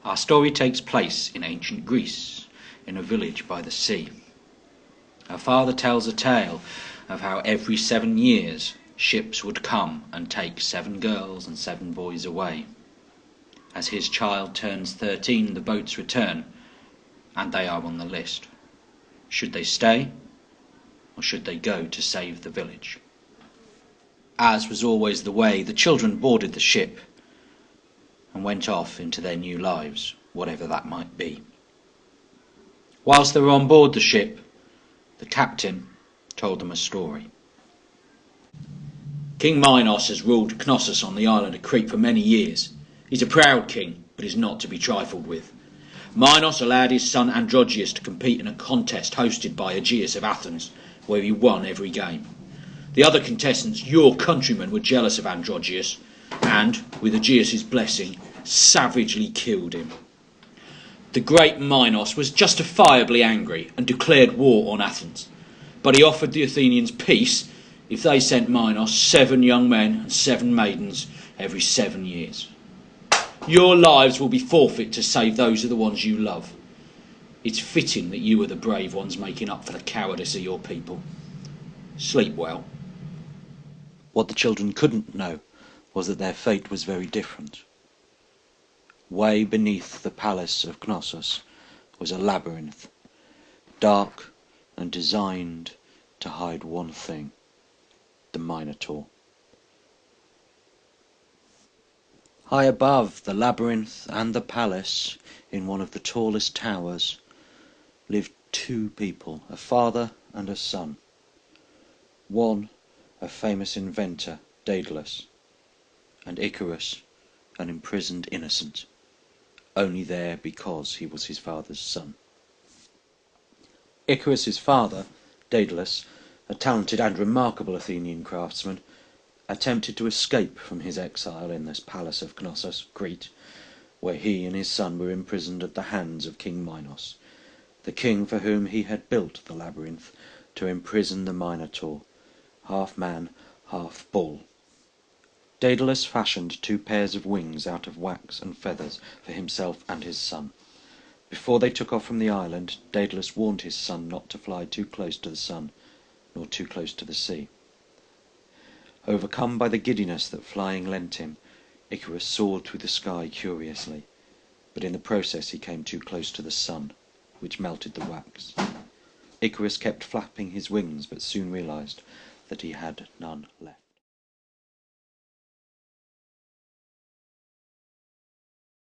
Our story takes place in ancient Greece, in a village by the sea. Our father tells a tale of how every 7 years ships would come and take 7 girls and 7 boys away. As his child turns 13, the boats return, and they are on the list. Should they stay, or should they go to save the village? As was always the way, the children boarded the ship and went off into their new lives, whatever that might be. Whilst they were on board the ship, the captain told them a story. King Minos has ruled Knossos on the island of Crete for many years. He's a proud king, but is not to be trifled with. Minos allowed his son Androgeus to compete in a contest hosted by Aegeus of Athens, where he won every game. The other contestants, your countrymen, were jealous of Androgeus and, with Aegeus' blessing, savagely killed him. The great Minos was justifiably angry and declared war on Athens, but he offered the Athenians peace if they sent Minos 7 young men and 7 maidens every 7 years. Your lives will be forfeit to save those of the ones you love. It's fitting that you are the brave ones making up for the cowardice of your people. Sleep well. What the children couldn't know was that their fate was very different. Way beneath the palace of Knossos was a labyrinth, dark and designed to hide one thing: the Minotaur. High above the labyrinth and the palace, in one of the tallest towers, lived 2 people, a father and a son. One, a famous inventor, Daedalus, and Icarus, an imprisoned innocent, only there because he was his father's son. Icarus's father, Daedalus, a talented and remarkable Athenian craftsman, attempted to escape from his exile in this palace of Knossos, Crete, where he and his son were imprisoned at the hands of King Minos, the king for whom he had built the labyrinth to imprison the Minotaur, half man, half bull. Daedalus fashioned 2 pairs of wings out of wax and feathers for himself and his son. Before they took off from the island, Daedalus warned his son not to fly too close to the sun, nor too close to the sea. Overcome by the giddiness that flying lent him, Icarus soared through the sky curiously, but in the process he came too close to the sun, which melted the wax. Icarus kept flapping his wings, but soon realized that he had none left.